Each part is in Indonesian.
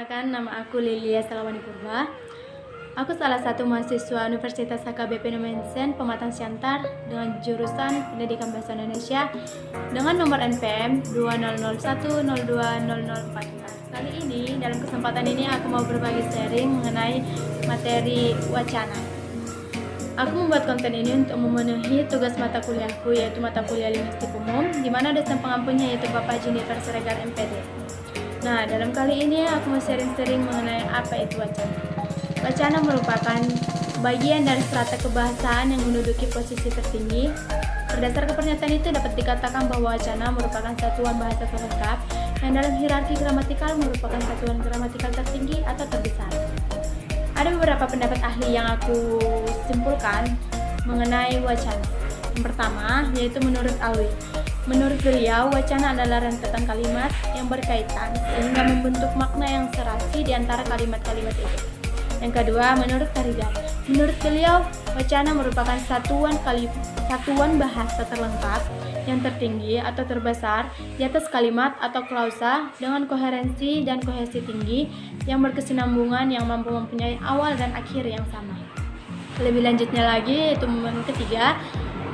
Perkenalkan, nama aku Lilia Salawani Purba. Aku salah satu mahasiswa Universitas HKBP Nomensen Pematang Siantar dengan jurusan Pendidikan Bahasa Indonesia dengan nomor NPM 2001020014. Kali ini, dalam kesempatan ini aku mau berbagi sharing mengenai materi wacana. Aku membuat konten ini untuk memenuhi tugas mata kuliahku, yaitu mata kuliah Linguistik Umum, di mana dosen pengampunya yaitu Bapak Juniper Siregar MPD. Nah, dalam kali ini aku mau sharing-sharing mengenai apa itu wacana. Wacana merupakan bagian dari strata kebahasaan yang menduduki posisi tertinggi. Berdasarkan pernyataan itu dapat dikatakan bahwa wacana merupakan satuan bahasa terlengkap yang dalam hierarki gramatikal merupakan satuan gramatikal tertinggi atau terbesar. Ada beberapa pendapat ahli yang aku simpulkan mengenai wacana. Yang pertama, yaitu menurut Alwi. Menurut beliau, wacana adalah rentetan kalimat yang berkaitan sehingga membentuk makna yang serasi di antara kalimat-kalimat itu. Yang kedua, menurut Tarigan. Menurut beliau, wacana merupakan satuan bahasa terlengkap yang tertinggi atau terbesar di atas kalimat atau klausa dengan koherensi dan kohesi tinggi yang berkesinambungan yang mampu mempunyai awal dan akhir yang sama. Lebih lanjutnya lagi, yaitu yang ketiga,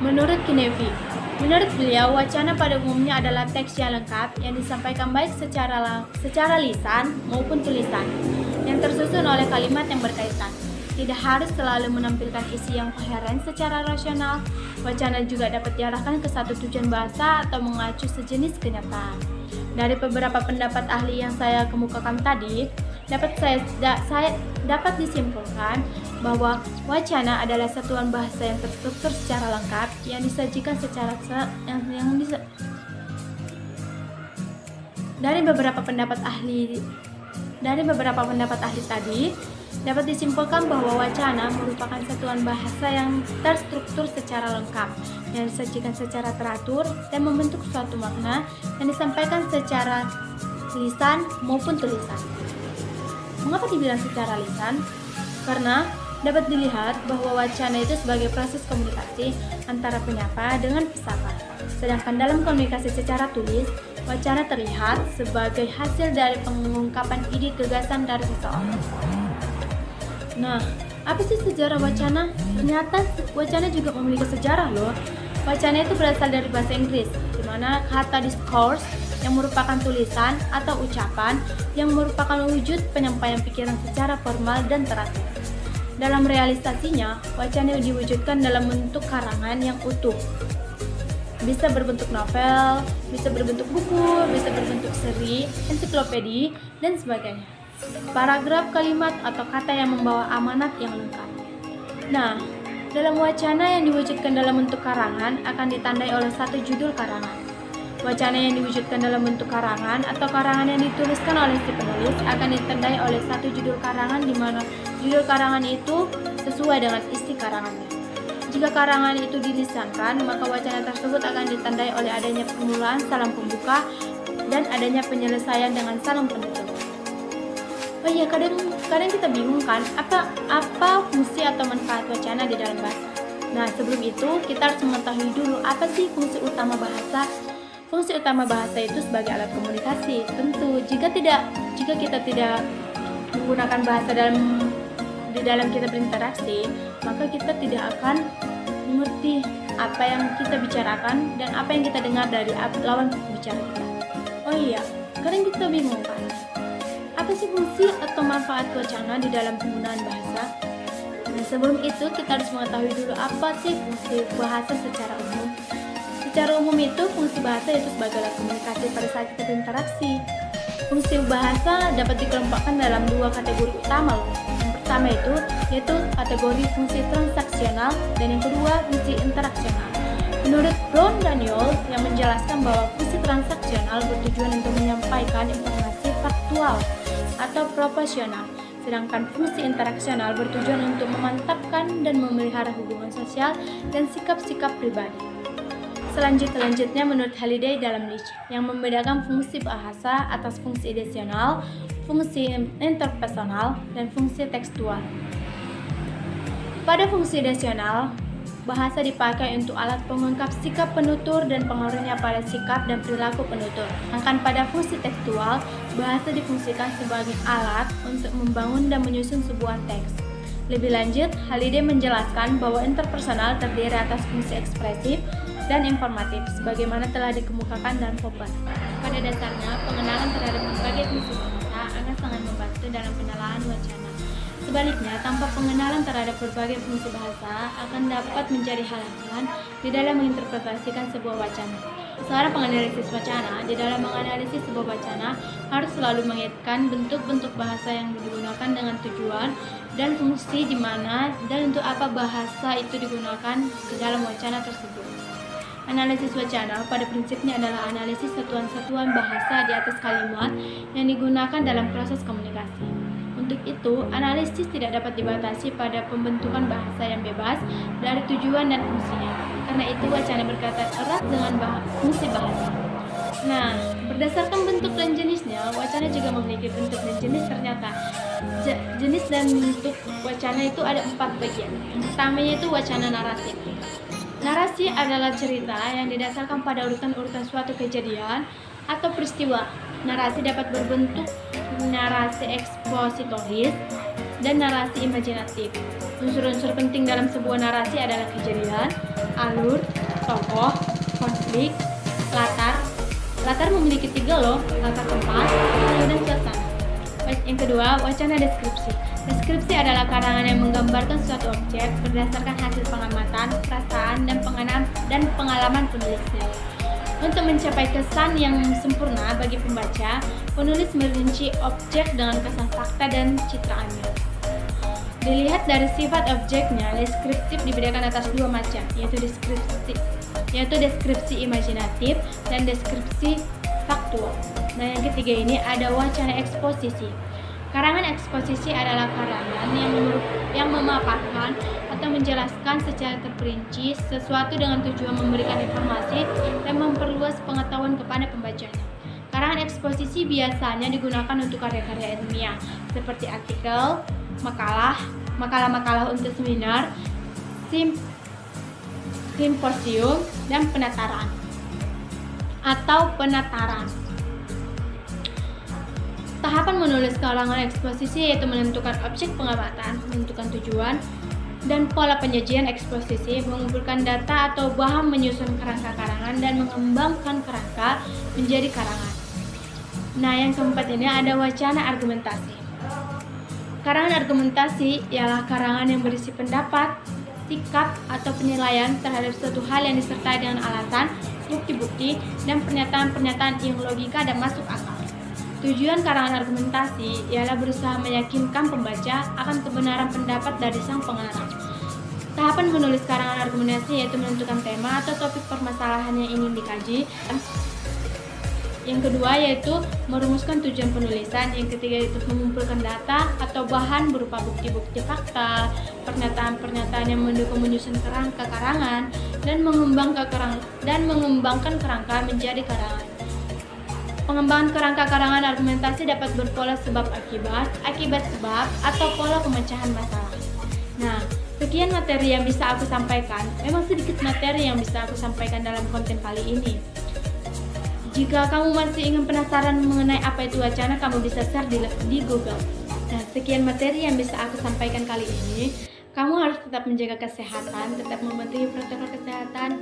menurut Kinevi. Menurut beliau, wacana pada umumnya adalah teks yang lengkap yang disampaikan baik secara lisan maupun tulisan yang tersusun oleh kalimat yang berkaitan. Tidak harus selalu menampilkan isi yang koheren secara rasional. Wacana juga dapat diarahkan ke satu tujuan bahasa atau mengacu sejenis kenyataan. Dari beberapa pendapat ahli yang saya kemukakan tadi, dapat disimpulkan bahwa wacana adalah satuan bahasa yang terstruktur secara lengkap yang disajikan secara Dari beberapa pendapat ahli tadi, dapat disimpulkan bahwa wacana merupakan satuan bahasa yang terstruktur secara lengkap, yang disajikan secara teratur dan membentuk suatu makna yang disampaikan secara lisan maupun tulisan. Mengapa dibilang secara lisan? Karena dapat dilihat bahwa wacana itu sebagai proses komunikasi antara penyapa dengan pesapa. Sedangkan dalam komunikasi secara tulis, wacana terlihat sebagai hasil dari pengungkapan ide gagasan dari seseorang. Nah, apa sih sejarah wacana? Ternyata wacana juga memiliki sejarah loh. Wacana itu berasal dari bahasa Inggris, di mana kata discourse yang merupakan tulisan atau ucapan yang merupakan wujud penyampaian pikiran secara formal dan teratur. Dalam realisasinya, wacana diwujudkan dalam bentuk karangan yang utuh. Bisa berbentuk novel, bisa berbentuk buku, bisa berbentuk seri, ensiklopedi, dan sebagainya. Paragraf, kalimat, atau kata yang membawa amanat yang lengkap. Nah, dalam wacana yang diwujudkan dalam bentuk karangan akan ditandai oleh satu judul karangan. Wacana yang diwujudkan dalam bentuk karangan atau karangan yang dituliskan oleh si penulis akan ditandai oleh satu judul karangan di mana judul karangan itu sesuai dengan isi karangannya. Jika karangan itu dilisankan, maka wacana tersebut akan ditandai oleh adanya permulaan salam pembuka dan adanya penyelesaian dengan salam penutup. Oh iya, kadang kita bingung kan, apa fungsi atau manfaat wacana di dalam bahasa. Nah, sebelum itu kita harus mengetahui dulu apa sih fungsi utama bahasa. Fungsi utama bahasa itu sebagai alat komunikasi. Tentu, jika kita tidak menggunakan bahasa di dalam kita berinteraksi, maka kita tidak akan mengerti apa yang kita bicarakan dan apa yang kita dengar dari lawan bicara kita. Oh iya, kadang kita bingung kan, apa sih fungsi atau manfaat wacana di dalam penggunaan bahasa? Nah, sebelum itu kita harus mengetahui dulu apa sih fungsi bahasa secara umum. Secara umum itu fungsi bahasa itu sebagai alat komunikasi pada saat kita berinteraksi. Fungsi bahasa dapat dikelompokkan dalam dua kategori utama loh. Yang pertama itu yaitu kategori fungsi transaksional dan yang kedua fungsi interaksional. Menurut Brown dan Yole yang menjelaskan bahwa fungsi transaksional bertujuan untuk menyampaikan informasi faktual atau proporsional, sedangkan fungsi interaksional bertujuan untuk memantapkan dan memelihara hubungan sosial dan sikap-sikap pribadi. Selanjutnya menurut Halliday dalam Niche yang membedakan fungsi bahasa atas fungsi edasional, fungsi interpersonal, dan fungsi tekstual. Pada fungsi edasional, bahasa dipakai untuk alat pengungkap sikap penutur dan pengaruhnya pada sikap dan perilaku penutur. Sedangkan pada fungsi tekstual, bahasa difungsikan sebagai alat untuk membangun dan menyusun sebuah teks. Lebih lanjut, Halide menjelaskan bahwa interpersonal terdiri atas fungsi ekspresif dan informatif, sebagaimana telah dikemukakan dalam Popper. Pada dasarnya, pengenalan terhadap berbagai fungsi bahasa akan sangat membantu dalam penelahan wacana. Sebaliknya, tanpa pengenalan terhadap berbagai fungsi bahasa akan dapat menjadi halangan di dalam menginterpretasikan sebuah wacana. Seorang penganalisis wacana di dalam menganalisis sebuah wacana harus selalu mengaitkan bentuk-bentuk bahasa yang digunakan dengan tujuan dan fungsi di mana dan untuk apa bahasa itu digunakan di dalam wacana tersebut. Analisis wacana pada prinsipnya adalah analisis satuan-satuan bahasa di atas kalimat yang digunakan dalam proses komunikasi. Untuk itu, analisis tidak dapat dibatasi pada pembentukan bahasa yang bebas dari tujuan dan fungsinya. Karena itu, wacana berkaitan erat dengan fungsi bahasa. Nah, berdasarkan bentuk dan jenisnya, wacana juga memiliki bentuk dan jenis. Ternyata jenis dan bentuk wacana itu ada 4 bagian. Yang pertamanya itu wacana narasi. Narasi adalah cerita yang didasarkan pada urutan-urutan suatu kejadian atau peristiwa. Narasi dapat berbentuk narasi ekspositoris dan narasi imajinatif. Unsur-unsur penting dalam sebuah narasi adalah kejadian, alur, tokoh, konflik, latar. Latar memiliki 3 loh, latar tempat, alur, dan suasana. Yang kedua, wacana deskripsi. Deskripsi adalah karangan yang menggambarkan suatu objek berdasarkan hasil pengamatan, perasaan, dan pengalaman penulisnya. Untuk mencapai kesan yang sempurna bagi pembaca, penulis merinci objek dengan kesan fakta dan citraannya. Dilihat dari sifat objeknya, deskriptif dibedakan atas 2 macam, yaitu deskripsi imajinatif dan deskripsi faktual. Nah, yang ketiga ini ada wacana eksposisi. Karangan eksposisi adalah karangan yang memaparkan atau menjelaskan secara terperinci sesuatu dengan tujuan memberikan informasi dan memperluas pengetahuan kepada pembacanya. Karangan eksposisi biasanya digunakan untuk karya-karya ilmiah seperti artikel, makalah-makalah untuk seminar, simposium, dan penataran. Tahapan menulis karangan eksposisi yaitu menentukan objek pengamatan, menentukan tujuan, dan pola penyajian eksposisi, mengumpulkan data atau bahan, menyusun kerangka karangan, dan mengembangkan kerangka menjadi karangan. Nah, yang keempat ini ada wacana argumentasi. Karangan argumentasi ialah karangan yang berisi pendapat, sikap, atau penilaian terhadap suatu hal yang disertai dengan alasan, bukti-bukti, dan pernyataan-pernyataan yang logika dan masuk akal. Tujuan karangan argumentasi ialah berusaha meyakinkan pembaca akan kebenaran pendapat dari sang pengarang. Tahapan menulis karangan argumentasi yaitu menentukan tema atau topik permasalahan yang ingin dikaji. Yang kedua yaitu merumuskan tujuan penulisan. Yang ketiga yaitu mengumpulkan data atau bahan berupa bukti-bukti fakta, pernyataan-pernyataan yang mendukung menyusun kerangka karangan, dan mengembangkan kerangka menjadi karangan. Pengembangan kerangka karangan argumentasi dapat berpola sebab-akibat, akibat-sebab, atau pola pemecahan masalah. Nah, sekian materi yang bisa aku sampaikan. Memang sedikit materi yang bisa aku sampaikan dalam konten kali ini. Jika kamu masih ingin penasaran mengenai apa itu wacana, kamu bisa search di Google. Nah, sekian materi yang bisa aku sampaikan kali ini. Kamu harus tetap menjaga kesehatan, tetap mematuhi protokol kesehatan,